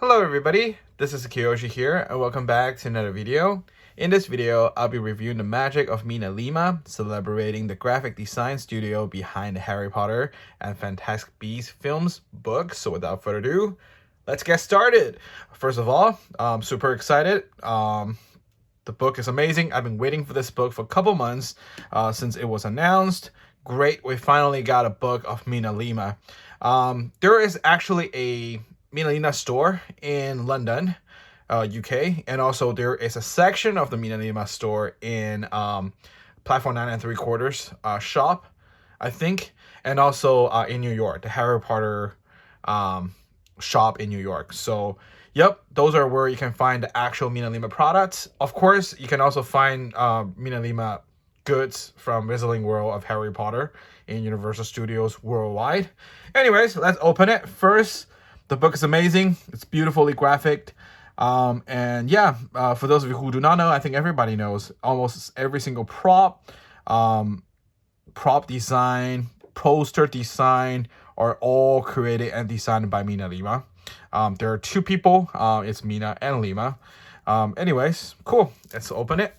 Hello everybody, this is Kiyoshi here and welcome back to another video. In this video, I'll be reviewing the magic of MinaLima, celebrating the graphic design studio behind the Harry Potter and Fantastic Beasts films books. So without further ado, let's get started. First of all, I'm super excited. The book is amazing. I've been waiting for this book for a couple months since it was announced. Great, we finally got a book of MinaLima. There is actually a MinaLima store in London, UK, and also there is a section of the MinaLima store in Platform 9 and 3/4 shop, I think, and also in New York, the Harry Potter shop in New York. So yep, those are where you can find the actual MinaLima products. Of course, you can also find MinaLima goods from Wizarding World of Harry Potter in Universal Studios worldwide. Anyways, let's open it. First, the book is amazing. It's beautifully graphic. And yeah, for those of you who do not know, I think everybody knows, almost every single prop design, poster design are all created and designed by MinaLima. There are two people. It's Mina and Lima. Anyways, cool. Let's open it.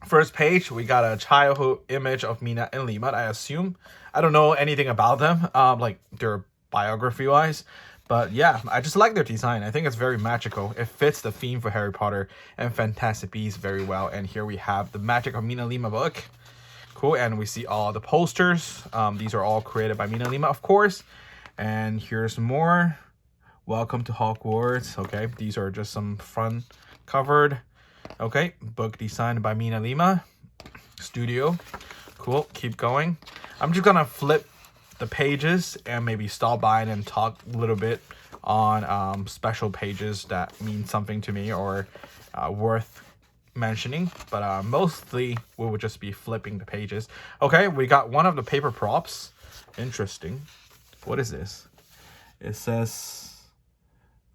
First page, we got a childhood image of Mina and Lima, I assume. I don't know anything about them, like their biography-wise. But yeah, I just like their design. I think it's very magical. It fits the theme for Harry Potter and Fantastic Beasts very well. And here we have the magic of MinaLima Book. Cool, and we see all the posters. These are all created by MinaLima, of course. And here's more. Welcome to Hogwarts. Okay, these are just some front covered. Okay, book designed by MinaLima Studio. Cool, keep going. I'm just gonna flip the pages and maybe stop by and talk a little bit on special pages that mean something to me or worth mentioning, but mostly we will just be flipping the pages. Okay, we got one of the paper props. Interesting. What is this? It says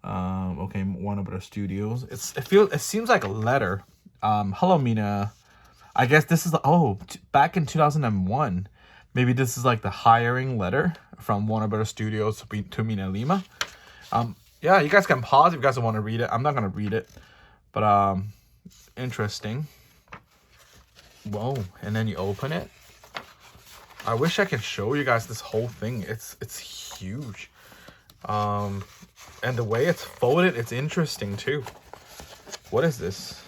okay, one of the studios. It seems like a letter. Hello Mina. I guess this is back in 2001. Maybe this is like the hiring letter from Warner Brothers Studios to MinaLima. Yeah, you guys can pause if you guys want to read it. I'm not gonna read it, but interesting. Whoa! And then you open it. I wish I could show you guys this whole thing. It's huge. And the way it's folded, it's interesting too. What is this?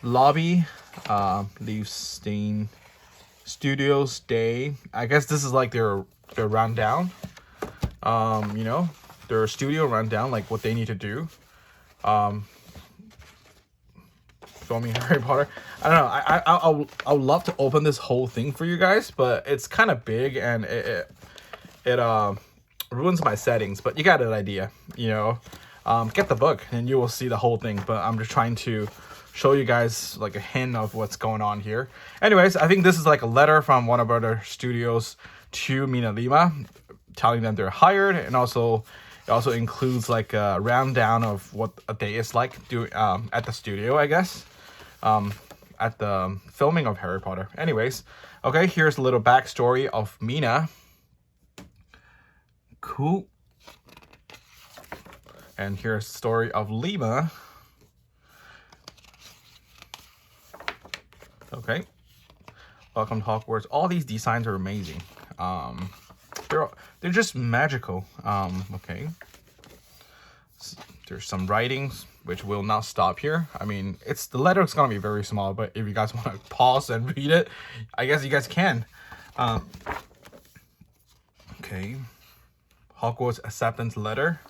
Lobby, Leaf Stain Studios Day. I guess this is like their rundown. You know, their studio rundown, like what they need to do. Filming Harry Potter. I don't know. I would love to open this whole thing for you guys, but it's kind of big and it ruins my settings. But you got an idea, you know. Get the book and you will see the whole thing. But I'm just trying to show you guys like a hint of what's going on here. Anyways, I think this is like a letter from one of our studios to MinaLima, telling them they're hired, and also it also includes like a rundown of what a day is like at the studio, I guess, at the filming of Harry Potter. Anyways, okay, here's a little backstory of Mina. Cool. And here's the story of Lima. Okay. Welcome to Hogwarts. All these designs are amazing. They're just magical. Okay. There's some writings which will not stop here. I mean, the letter is gonna be very small, but if you guys want to pause and read it, I guess you guys can. Okay. Hogwarts acceptance letter.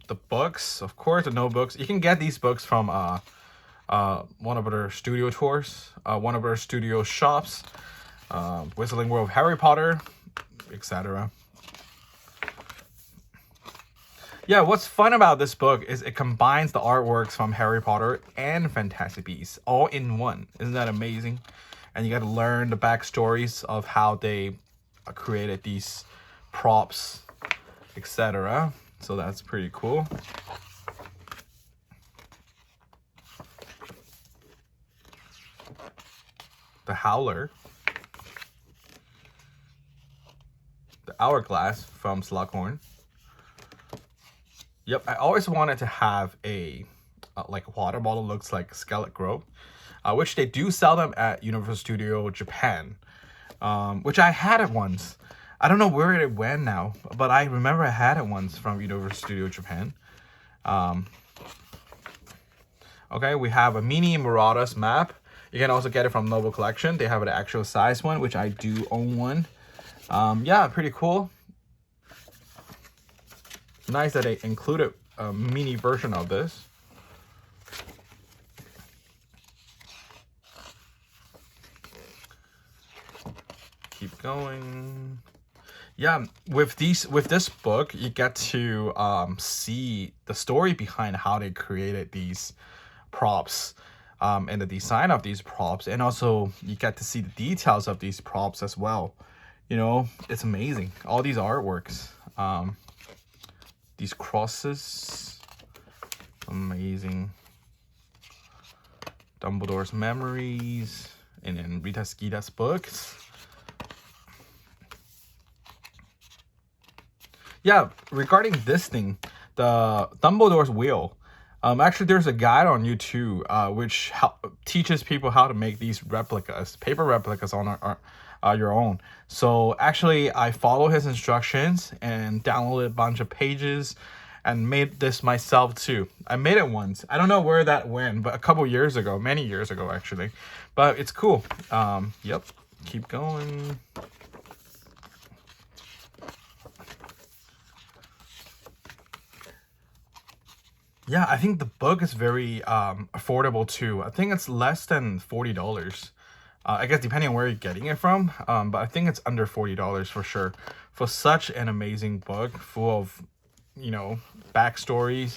The books, of course, the notebooks. You can get these books from one of our studio tours, one of our studio shops, Wizarding World of Harry Potter, etc. Yeah, what's fun about this book is it combines the artworks from Harry Potter and Fantastic Beasts all in one. Isn't that amazing? And you got to learn the backstories of how they created these props, etc. So that's pretty cool. The Howler. The Hourglass from Slughorn. Yep, I always wanted to have a like water bottle looks like Scarlet Grove, which they do sell them at Universal Studio Japan, which I had it once. I don't know where it went now, but I remember I had it once from Universal Studio Japan. Okay, we have a mini Marauders map. You can also get it from Noble Collection. They have an actual size one, which I do own one. Yeah, pretty cool. Nice that they included a mini version of this. Keep going. Yeah, with this book, you get to see the story behind how they created these props, and the design of these props, and also you get to see the details of these props as well. You know, it's amazing. All these artworks, these crosses, amazing. Dumbledore's memories, and then Rita Skeeter's books. Yeah, regarding this thing, the Dumbledore's wheel. Actually, there's a guide on YouTube which teaches people how to make these replicas, paper replicas on your own. So actually, I follow his instructions and downloaded a bunch of pages and made this myself too. I made it once. I don't know where that went, but a couple years ago, many years ago actually. But it's cool. Yep, keep going. Yeah, I think the book is very affordable too. I think it's less than $40. I guess depending on where you're getting it from, but I think it's under $40 for sure. For such an amazing book full of, you know, backstories,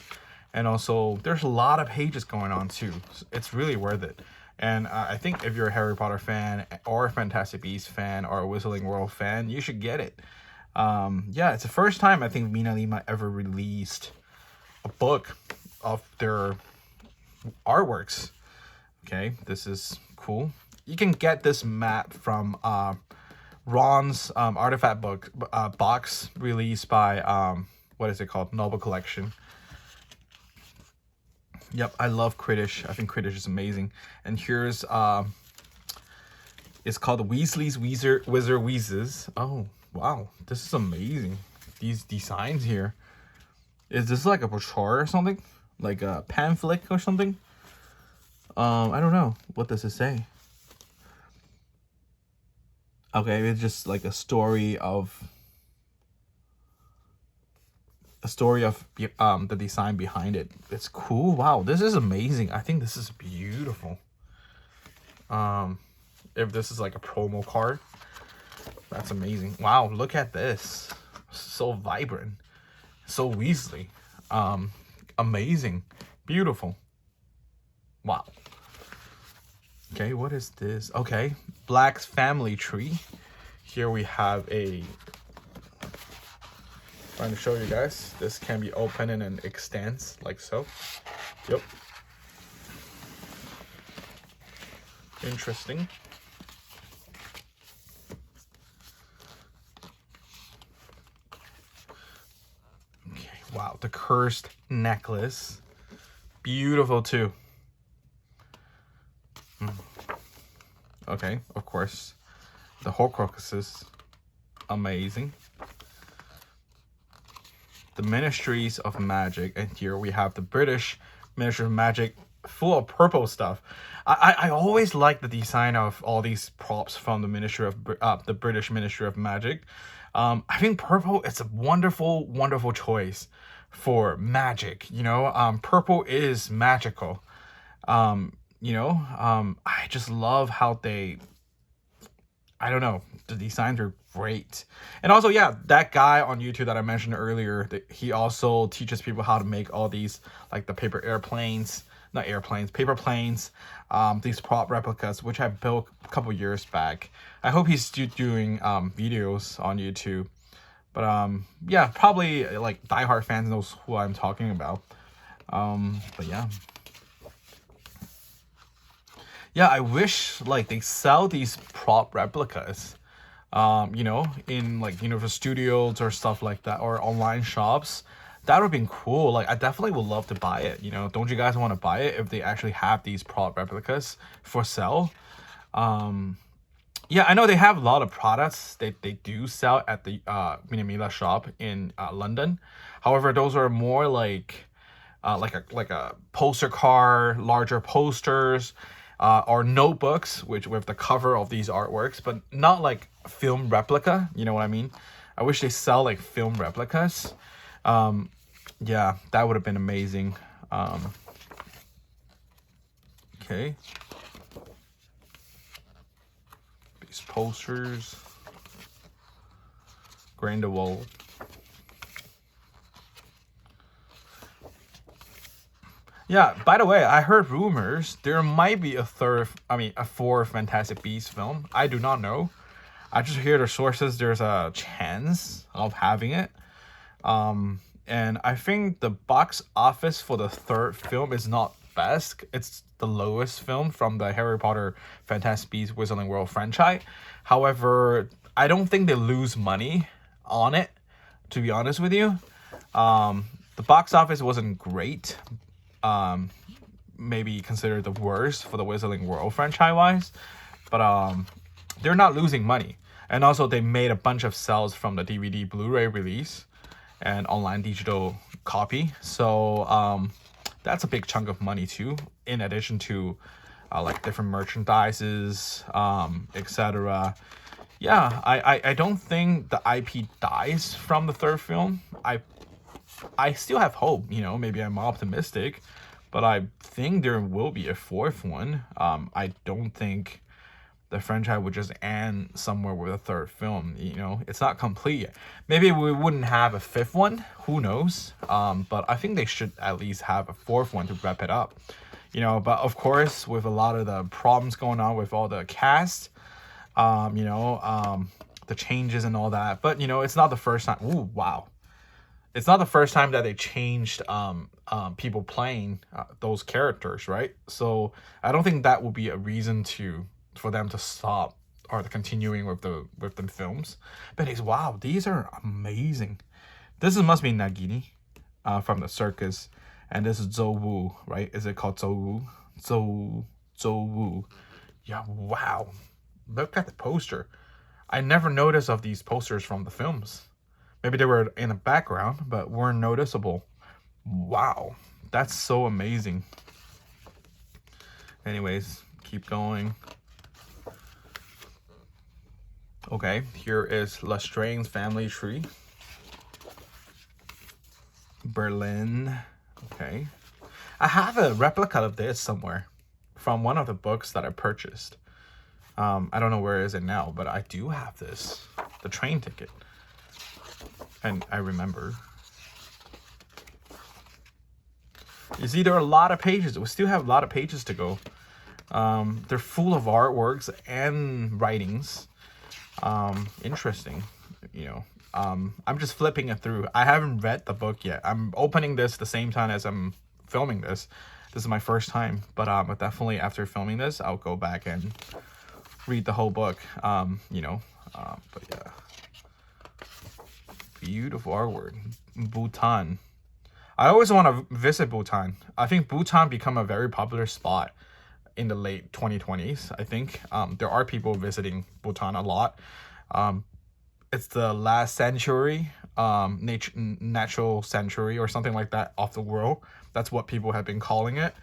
and also there's a lot of pages going on too. It's really worth it. And I think if you're a Harry Potter fan or a Fantastic Beasts fan or a Whistling World fan, you should get it. Yeah, it's the first time I think MinaLima ever released a book of their artworks. Okay, this is cool. You can get this map from Ron's artifact book box released by what is it called, Noble Collection. Yep, I love Kritish. I think Kritish is amazing. And here's it's called Weasley's Wizard Wheezes. Oh wow, this is amazing. These designs here. Is this like a brochure or something? Like a pamphlet or something? I don't know. What does it say? Okay, it's just like a story of the design behind it. It's cool. Wow, this is amazing. I think this is beautiful. If this is like a promo card, that's amazing. Wow, look at this. So vibrant. So Weasley. Amazing. Beautiful. Wow. Okay, what is this? Okay, Black's family tree. Here we have a... Trying to show you guys. This can be open and then extends like so. Yep. Interesting. Wow, the cursed necklace. Beautiful too. Okay, of course. The Horcruxes. Amazing. The Ministries of Magic. And here we have the British Ministry of Magic, full of purple stuff. I always like the design of all these props from the the British Ministry of Magic. I think purple is a wonderful, wonderful choice for magic. You know, purple is magical. You know, I just love how they, I don't know, the designs are great. And also, yeah, that guy on YouTube that I mentioned earlier, he also teaches people how to make all these, like the paper airplanes, not airplanes, paper planes, these prop replicas, which I built a couple years back. I hope he's still doing videos on YouTube. But yeah, probably like diehard fans knows who I'm talking about. But yeah. Yeah, I wish like they sell these prop replicas, you know, in like Universal Studios or stuff like that, or online shops. that would have been cool. Like, I definitely would love to buy it. You know, don't you guys want to buy it if they actually have these prop replicas for sale? Yeah, I know they have a lot of products they do sell at the MinaLima shop in London. However, those are more like a poster card, larger posters, or notebooks, which with the cover of these artworks, but not like film replica. You know what I mean? I wish they sell like film replicas. Yeah, that would have been amazing. Okay. These posters. Grindelwald. Yeah, by the way, I heard rumors there might be a fourth Fantastic Beasts film. I do not know. I just hear the sources there's a chance of having it. And I think the box office for the third film is not best. It's the lowest film from the Harry Potter Fantastic Beasts Wizarding World franchise. However, I don't think they lose money on it, to be honest with you. The box office wasn't great. Maybe considered the worst for the Wizarding World franchise-wise. But they're not losing money. And also they made a bunch of sales from the DVD Blu-ray release and online digital copy. So that's a big chunk of money too, in addition to like different merchandises, etc. Yeah, I don't think the IP dies from the third film. I still have hope, you know, maybe I'm optimistic, but I think there will be a fourth one. I don't think the franchise would just end somewhere with a third film. You know, it's not complete yet. Maybe we wouldn't have a fifth one, who knows? But I think they should at least have a fourth one to wrap it up. You know, but of course, with a lot of the problems going on with all the cast, the changes and all that. But, you know, it's not the first time. Ooh, wow. It's not the first time that they changed people playing those characters, right? So I don't think that would be a reason for them to stop or continuing with the films. But it's wow, these are amazing. This must be Nagini from the circus, and this is Zhou Wu, right? Is it called Zhou Wu? Zhou Wu. Yeah, wow. Look at the poster. I never noticed of these posters from the films. Maybe they were in the background, but weren't noticeable. Wow, that's so amazing. Anyways, keep going. Okay, here is Lestrange's family tree. Berlin. Okay. I have a replica of this somewhere from one of the books that I purchased. I don't know where is it now, but I do have this. The train ticket. And I remember. You see, there are a lot of pages. We still have a lot of pages to go. They're full of artworks and writings. Interesting, you know. I'm just flipping it through. I haven't read the book yet. I'm opening this the same time as I'm filming this. This is my first time, but definitely after filming this, I'll go back and read the whole book. But yeah, beautiful artwork. Bhutan. I always want to visit Bhutan. I think Bhutan become a very popular spot in the late 2020s. I think there are people visiting Bhutan a lot. It's the last century, natural century or something like that of the world. That's what people have been calling it.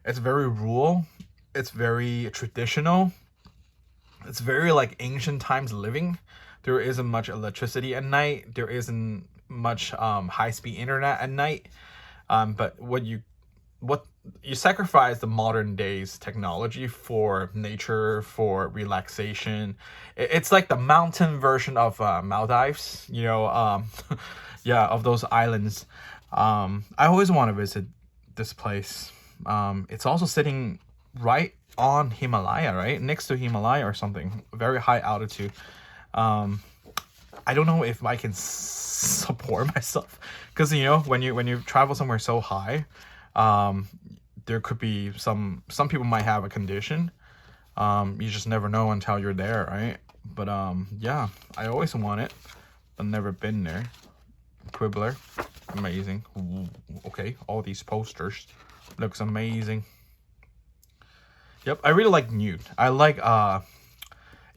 It's very rural. It's very traditional. It's very like ancient times living. There isn't much electricity at night. There isn't much high-speed internet at night. But what you sacrifice the modern days technology for nature, for relaxation. It's like the mountain version of Maldives, you know, yeah, of those islands. I always want to visit this place. It's also sitting right on Himalaya, right? Next to Himalaya or something, very high altitude. I don't know if I can support myself because, you know, when you travel somewhere so high, there could be some people might have a condition. You just never know until you're there, right? But yeah, I always want it, but never been there. Quibbler. Amazing. Ooh, okay, all these posters. Looks amazing. Yep, I really like Newt. I like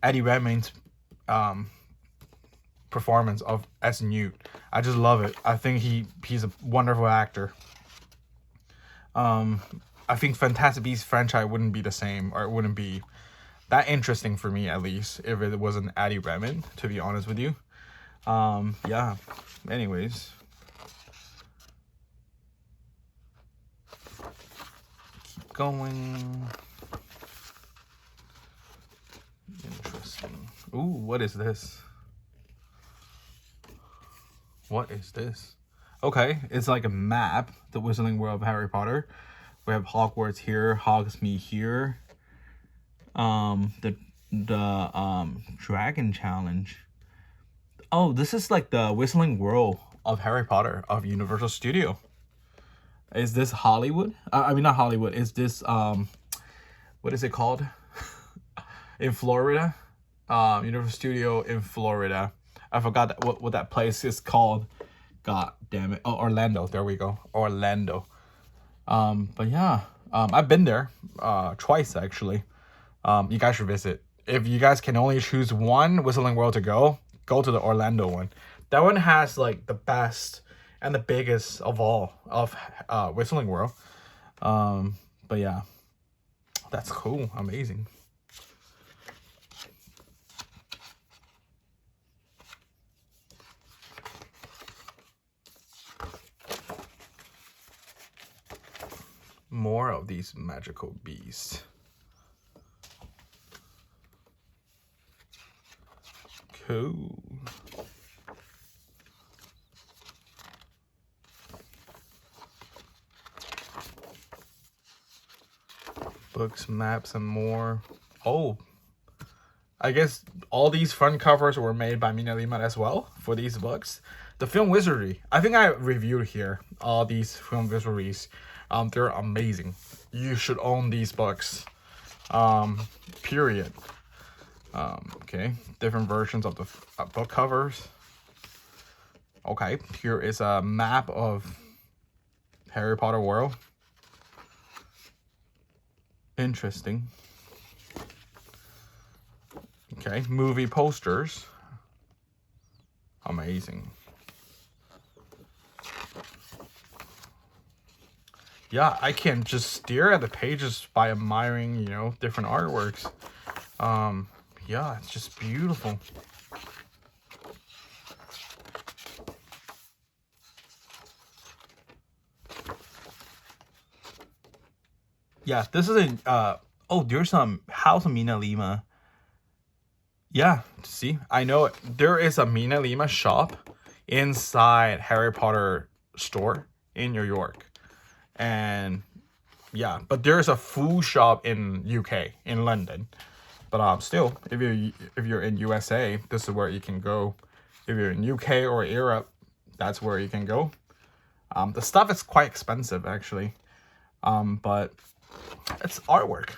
Eddie Redmayne's performance of as Newt. I just love it. I think he's a wonderful actor. I think Fantastic Beasts franchise wouldn't be the same, or it wouldn't be that interesting for me, at least, if it wasn't Eddie Redmayne, to be honest with you. Yeah. Anyways. Keep going. Interesting. Ooh, what is this? What is this? Okay, it's like a map, the Whistling World of Harry Potter. We have Hogwarts here, Hogsmeade here. The Dragon Challenge. Oh, this is like the Whistling World of Harry Potter of Universal Studio. Is this Hollywood? I mean, not Hollywood. Is this what is it called? In Florida, Universal Studio in Florida. I forgot what that place is called. God damn it! Oh, Orlando. There we go, Orlando. But yeah, I've been there twice actually. You guys should visit. If you guys can only choose one Whistling World to go to the Orlando one. That one has like the best and the biggest of all of Whistling World. But yeah, that's cool, amazing. More of these magical beasts. Cool. Books, maps, and more. Oh, I guess all these front covers were made by MinaLima as well for these books. The film wizardry. I think I reviewed here all these film wizardries. They're amazing. You should own these books. Period. Okay, different versions of the book covers. Okay, here is a map of Harry Potter world. Interesting. Okay, movie posters. Amazing. Yeah, I can just stare at the pages by admiring, you know, different artworks. Yeah, it's just beautiful. Yeah, this is a oh, there's some House of MinaLima. Yeah, see, I know it. There is a MinaLima shop inside Harry Potter store in New York. And yeah, but there's a full shop in UK, in London. But still, if you're in USA, this is where you can go. If you're in UK or Europe, that's where you can go. The stuff is quite expensive actually, but it's artwork.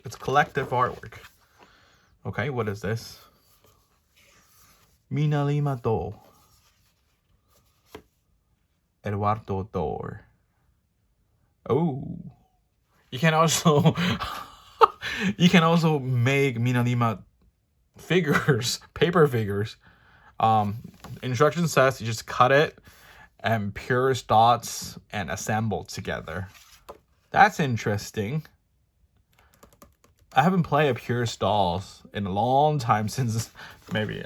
It's collective artwork. Okay, what is this? MinaLima doll. Eduardo door. Oh, you can also you can also make MinaLima figures, paper figures. Instruction says you just cut it and purest dots and assemble together. That's interesting. I haven't played a Purest Dolls in a long time, since maybe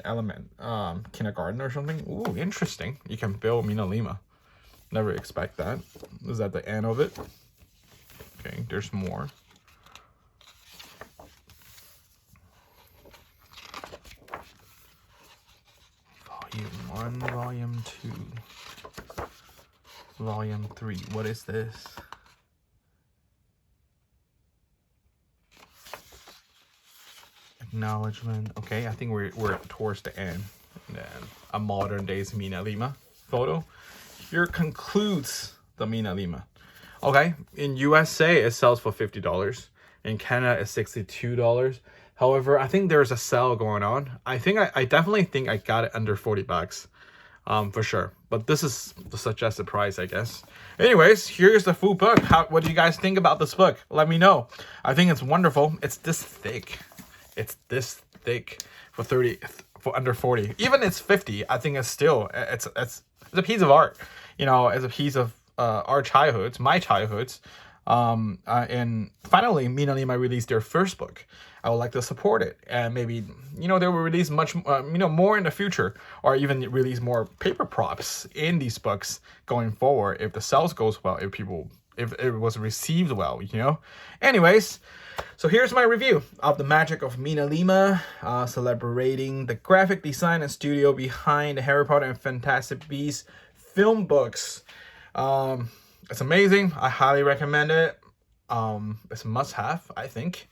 kindergarten or something. Ooh, interesting. You can build MinaLima. Never expect that. Is that the end of it? Okay, there's more. Volume 1, Volume 2, Volume 3. What is this? Acknowledgement. Okay, I think we're towards the end. And then a modern days MinaLima photo. Here concludes the MinaLima. Okay, in USA it sells for $50. In Canada it's $62. However, I think there's a sale going on. I definitely think I got it under $40. for sure. But this is the suggested price, I guess. Anyways, here's the full book. What do you guys think about this book? Let me know. I think it's wonderful. It's this thick. It's this thick for under 40. Even it's 50. I think it's still it's a piece of art. You know, it's a piece of our childhoods, my childhoods. And finally, MinaLima released their first book. I would like to support it, and maybe, you know, they will release much, more in the future, or even release more paper props in these books going forward if the sales goes well, if it was received well, you know. Anyways, so here's my review of The Magic of MinaLima, celebrating the graphic design and studio behind the Harry Potter and Fantastic Beasts film books. It's amazing. I highly recommend it. It's a must-have, I think.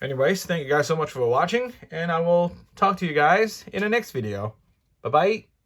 Anyways, thank you guys so much for watching, and I will talk to you guys in the next video. Bye-bye.